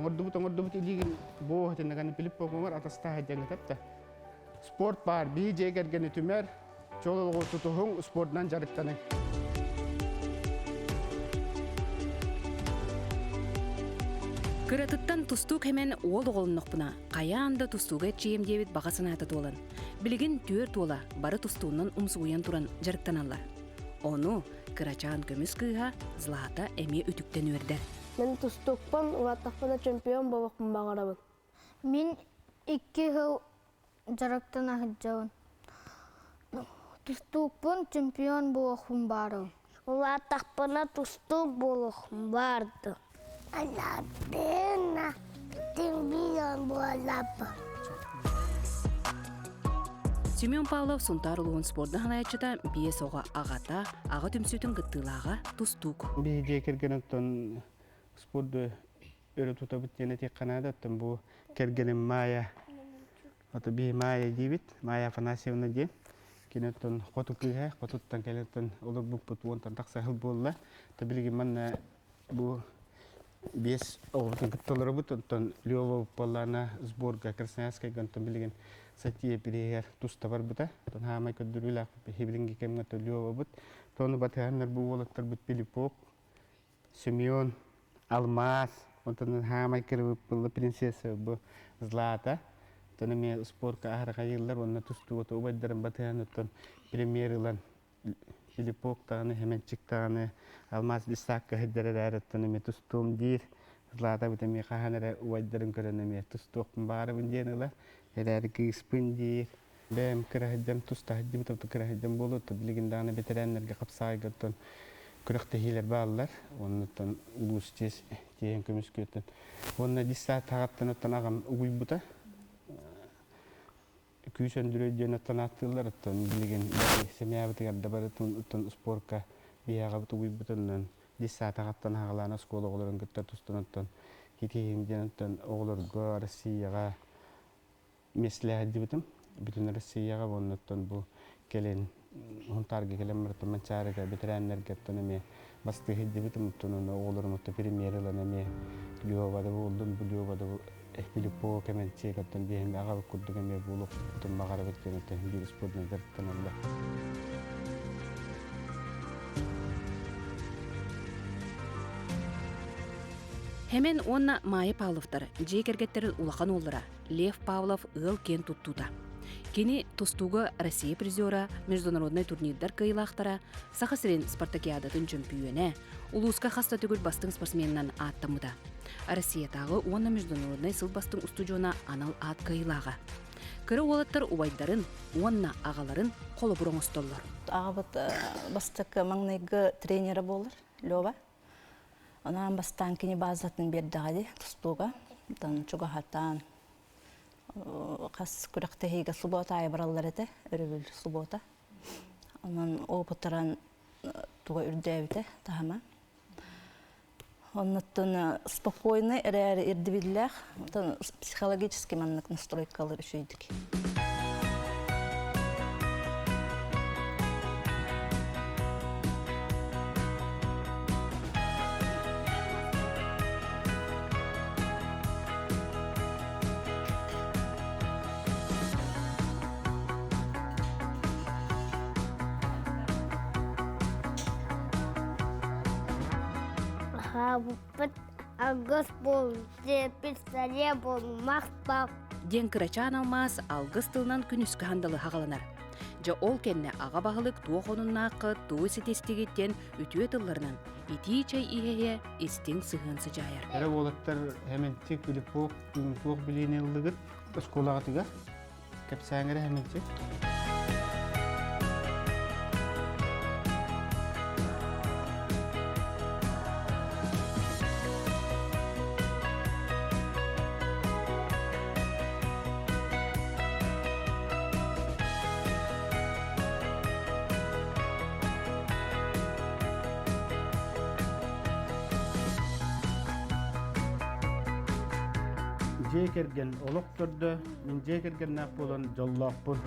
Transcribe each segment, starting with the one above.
Оңордубут илигин боо тенеган Филиппо коңор атаста хадjan тапта. Спорт бар, би жегерген түмер, жолого тутуң спорттан жарыктаны. Кыратыттан тустук hemen ол оголуннокпуна, каяанда тустуга чейим дебит багасынааты туолан. Билигин түөр туола бары тустуунан умсууян туран жарыктаналар. Ону кырачаан көмүс кыыха Злата эми үтүктен өрдер. Мен тустукпан улаттакпана чемпион болокмун багарабын. Мен 2 жыл жарыктан ахыджабын. Тустукпун чемпион болокмун бары. Улаттакпана тустук болокмун барды. Аладена чемпион болаппын. Семен Павлов Сунтар улуун спортда ханаячыта бие сога агата, ага түмсүтүн гыттылаага тустук. Би жекерген оттон спортду өрө тутабыт жана тек канада оттон бу кергеним Майя. Ото би Майя дибит, Майя Афанасьевна ден. Кинеттон коту кыга, котуттан келеттон олор буппут вонтан такса хыл болла. Та билген манна бу бес оғыртын күттолары бұт, онтан Лёва боллана сборга Красноярская гантон билген сатия перегер туста бар бұта. Тон хамай көддүрүлі ақпы хебілінге кемгатты Лёва бұт. Тоны батыганнар бұл олаттар бұт Пилипок, Семен, Алмаз, онтан хамай кірі бұлы принцесса бұ Злата. Тоны мен спортка ағырға еллар, онна тусту оты обайдарын батыган оттан премьерылан Филиппок тағаны, Хеменчик тағаны, Алмаз Бисакка хеддері әріттіні ме тұстуым дейір. Злата бұта ме қағанары уайдарын көріні ме тұстуқпын бары бұн дейінілі. Әрі күйіспін дейір. Бәм кірі тұста хедді бұта кірі хедден болу. Білген дағаны бетерәнлерге қапсағай көттін күріқті хейлер бағылар. Онын ұлыс тез дейін көміс көттін. Онына дисса тағаттын оттан ағам ұғыл бұта. Күсөндүрө жөн оттон аттылар оттон билген семьябытыгар дабар оттон спортка биягабыты уйбутунан диссаата каттан хагалана школа оголорун көттөр тустун оттон хитиин жен оттон оголорго Россияга меслеха дибитим бүтүн Россияга оттон бу келен хунтарга келен мыртын манчарыга ветераннерге оттон эме басты дибитим оттон оголорун отто премьерлан эме Льовада болдум бу Льовада Филиппо Каменчик оттон биһин ага курдуга ме булук оттон магара беткен оттон бир спортны дертанында. Hemen онна Майя Павловтар жекергеттерин улахан оллара Лев Павлов ыл кен туттута. Кени тустуга Россия призера международный турнирдар кыйлахтара Сахасрен спартакиадатын чемпионе улуска хаста түгүл бастың спортсменнан аттамыда. Россиятағы онна международный сылбастың устудиона анал ат кыйлага. Кыры олаттар убайдарын, онна агаларын колу бурун остоллар. Агабыт бастык маңнайгы тренері болыр, Лёва. Онан бастан кені базатын бердіғады тустуга. Чуга хаттан қас күріқтігігі суббота айбаралар еді, өрігіл суббота. Онан опытыран туға үрдәбіті тағама. Оннан спокойный, әрі ердібілләқ, психологический маннық настройкалар үшейдік. Бұппыт ағыз бол, зепіс сәре бол, мақтап. Ден кырачан алмас алгыс тылынан күнүскө хандалы хагаланар. Жа ол кенне ага бағылык туох онуннаақы туы сетестегеттен үтүе тылларынан ити чай ихеге истин сыгын сыжайар. Әрі олаттар Хеменчик, Филиппок, туох білейіне ұлығыт, сколаға тыға, кәпсәңірі Хеменчик. Жекерген олық тұрды, мен жекерген нақ болан жоллақ бұл.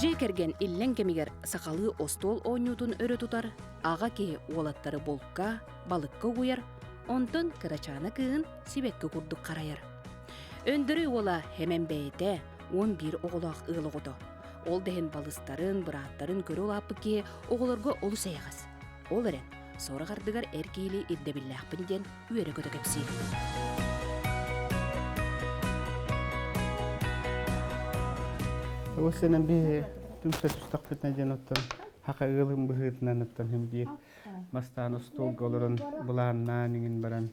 Же керген иллен кемигер сақалы остол ойнютун өрө тутар, аға ке уолаттары болка, балыкка уяр, онтон кырачаны кыын сибекке курдук карайар. Өндөрү ола хемен бейте 11 оғылақ ылығыды. Ол дehen балыстарын, бұраттарын көрі олаппыке оғылырға олу сәйғас. Ол әрен, сора қардығар әркейлі ирдебілләқпінден үйері көті көпсей. Осынан бе түмсі түстақпетіне ден оттан, хақа ылым бұғытынан оттан хем бе мастан остол олырын бұланнан еңін баран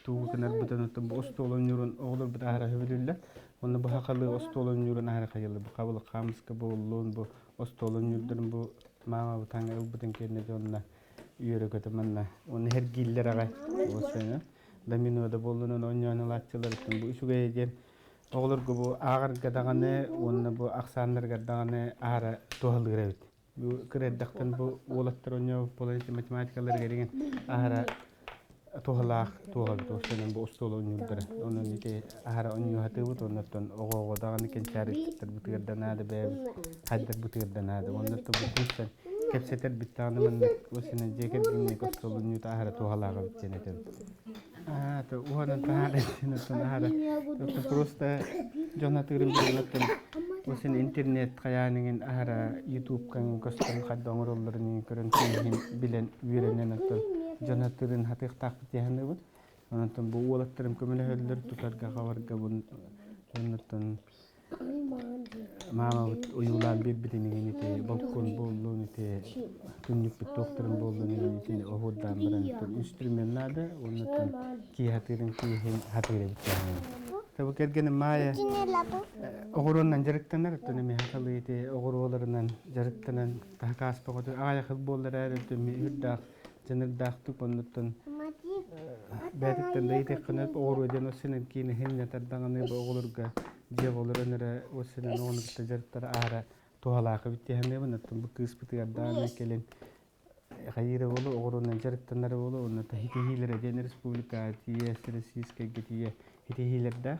туғы кінар бұтан оттан бұл остолын юрын оғылыр бұта ара хөбілілі. Оны bu hakalı ostolun yürün ahir kayılı, bu kabılı kamıskı bu olun, bu ostolun yürüdürün bu mama bu tanga ılbıdın kendine de onunla üyere kötümenle. Onu her giller ağay olsaydı. Damino da bolunun onyanı latçılar için bu işu gayecen. Oğulur ki bu ağır gadağını, onu bu aksanlar gadağını ahira tohalı revit. Bu kreddaktan bu oğulattır onyo polisi matematikalar gereken ahira tohalaq tohaldı olsaydı bu ostolun yürüdürü. Onun ite ahira onyo hatı bu ondan oğu dağını kençarı kittir bu tığırdan adı beyab haddir bu tığırdan adı. Ondan da bu düşsen kepseter bittağını mannak o senin ceket dinlik ostolun yürüdü ahira tohalağı bitsen eten. То угодно таарэтин таарэ. То просто жонатырым жонатын. Осын интернет каяныгын ара YouTube кан костон кадоңроллорун көрөн тиин билен үйрөнөн ото жонатырын хатык такты яны. Онтон бу улаттырым көмөлөлөр тутарга кабарга бун онтон мама уюлан бибидинигин ите балкон боллун ите күнүк бит докторун боллун ите оходдан бирен инструментнада онтон ки хатырын ки хатыры битен. Tabu kergene maya ogorondan jarıktanar tane mi hakalı ite ogorollarından jarıktanan takas pagotu aya futbollar erdi mi hudda janırdak tuponutun betikten de ite kanat ogoro jeno senen kini henya tardangane bo ogolurga jevolorunere o senen onu bitte jarıktar ara tohalaka bitti hende bunatun bu kıspıtı gaddan kelen hayır bolu ogorundan jarıktanar bolu onu ta hitihilere den respublika tiye sirsiske getiye hitihilerde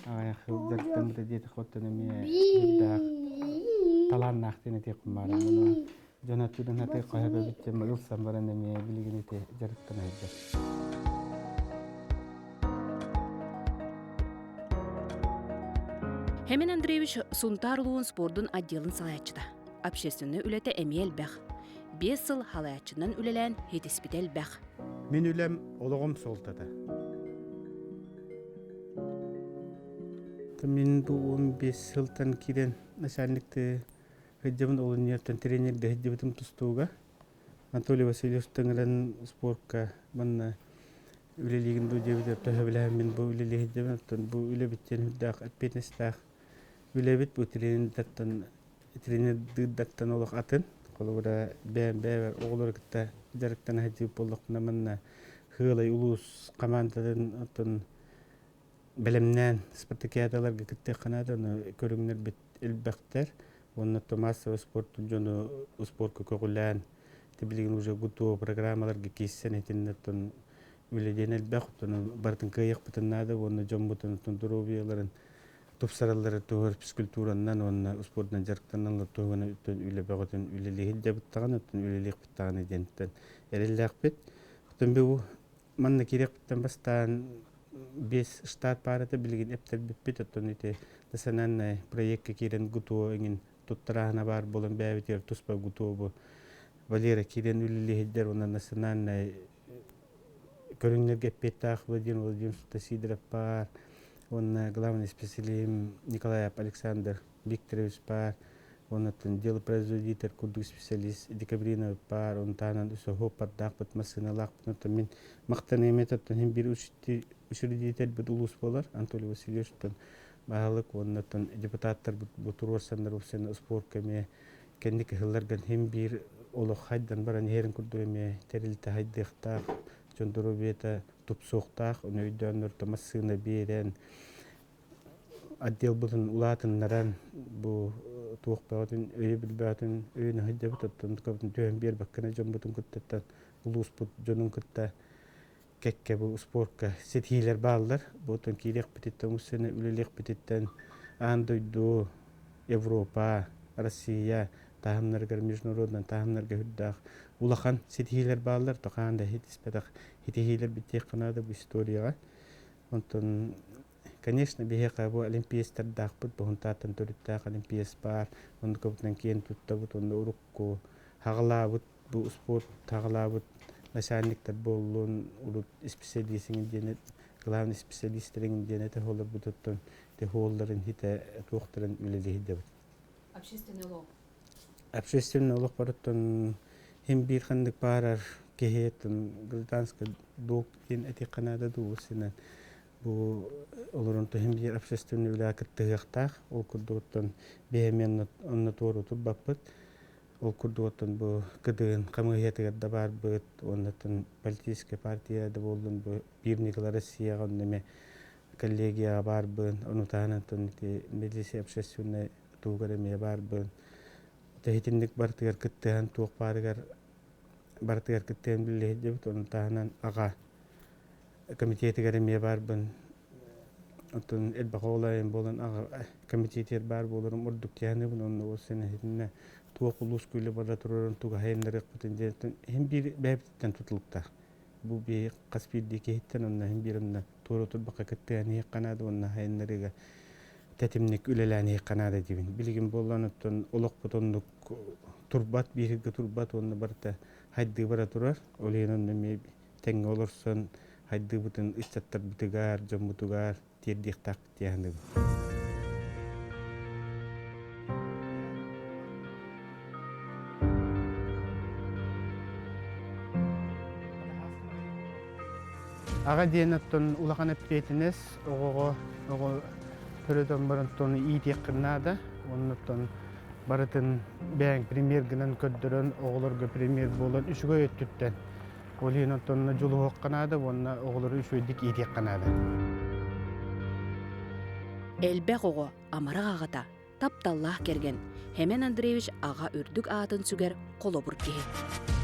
aya jarıktan da jeti khotana mi hudda talan naxtene te kumara onu jonatudun hate qahabe bitte magul sambarane mi biligini te jarıktan hayda. Хемен Андреевич Сунтарлуун спордун отделын салаячыда. Общественный үлете эмиел бәх. 5 жыл халаячынан үлелен хетиспител бәх. Мен үлем олығым солтада. Мен бұл 15 жылдан кирен начальникті хеджабын олын ертен тренерді хеджабытым тұстуға. Анатолий Васильевтің ілін спортқа бұнна үлелігін бұл жебедеп төхөбіләм мен бұл үлелі хеджабын. Бұл үле біттен хүддақ әтпетнестақ үлебит бұл тренердіктен олық атын. Қолыра бәр оғылыр кітті жарықтан хеджабы болдықына мұнна хылай улус командадан атын білімнен спартакиадаларға кітті қанады, көріңдер біт үлбәқтер. Оны массовый спорттың жоны спортқа көғілән, тебілген уже ғұту программаларға кейсен етіннеттің үледен әлбәқ, бардың қайық бұтыннады, оны жон бұтынның дұробияларын топсаралары тұғыр физкультураннан, оны спорттан жарықтаннан тұғыны үлі бәғытын үлелігіл жабыттаған, үлелік бұттаған еденттен әрелі ақпет. Бұл манна керек бұттан бастан 5 штат парата билген эптер биппит оттон ите дасанан проектке кирен гутуо ingen туттарахана бар болон бәбитер туспа гутуо бу Валера кирен үлили хеддер онан дасанан көрүңнерге петтах Владимир Владимирович Тасидров бар, он главный специалист Николаев Александр Викторович бар, он делопроизводитель курдук специалист Декабринов бар, он танан усо хоппардах бут масыналах бут мен мактаны методтан хем бир учредитель бут улус болар Анатолий Васильевичтан баалык оннан депутаттар бут турсандар усен спортка ме кендик хылларган хем бир олох хайдан баран херин курдук ме терилте хайдыктак жондоробета тупсоктак өнөйдөнөр тамасына берен отдел бутун улатын наран бу туохпаатын өй билбаатын өйнө хыджабытын көптүн төөн бер баккана жомбутун кыттан улус бут жонун кытта кекке бу спортка сетилер баалдар бутун кирек битеттен усене үлелек битеттен андойду Европа Россия таһамнаргар международный таһамнарга хүрдах улахан сетихилер баалар тохаанда хитиспедах хитихилер биттек канада бу историяга. Онтон конечно бихека бу олимпиестер дахпут бухунтатын төрүттак олимпиес бар. Онда көптөн кийин туттабут онда урукку хагалаабыт бу спорт тагалаабыт начальниктер боллун урут специалистин денет главный специалисттерин денете холор бутуттун те холларын хите тохторын үлелехидебит. Общественный олох барыттан хем бир хандык барар кехетен гражданский долг ин эти канада дуусинен бу олорун то хем бир общественный үлакыт тыгактак ол курдуттан бемен онна тору турбаппыт ол курдуттан бу кыдын камыгетер да бар быт оннатын политическая партия да болдун бу бирникла Россия гоннеме коллегия бар бын онутанантын милиция общественный тугареме бар бын Tehitindek bartigar kettehan tuak parigar bartigar kettehan bileh jebut on tahanan aga komitetigar me barban otun el bakola en bolan aga komitetigar bar bolurum orduk yani bunun o sene hitne tuak ulus kule barra turun tuga henderek putin hem bir bebten tutulukta bu bir qaspiddi kehitten onna hem birna torutul baka kettehan kanada onna henderega tetimlik ülelani kanada dibin bilgin bollanıttın olaq butunduk turbat birge turbat onu barta haydi bara turar olenin neme teng olursun haydi butun istattar bitigar jambutugar tirdik tak tiyandı. Aga diyenattın ulaqan epetiniz oğo Pörödön barıntonu iyi teknada, ondan barıtın ben premier ginen köddürün oğulurga premier bolan üçüge öttütten. Olin ondan julu hoqqanada, onna oğulur üçüdik iyi teknada. Elbek oğu amara ağata taptallah kergen. Hemen Andreevich ağa ürdük ağatın süger kolobur kehe.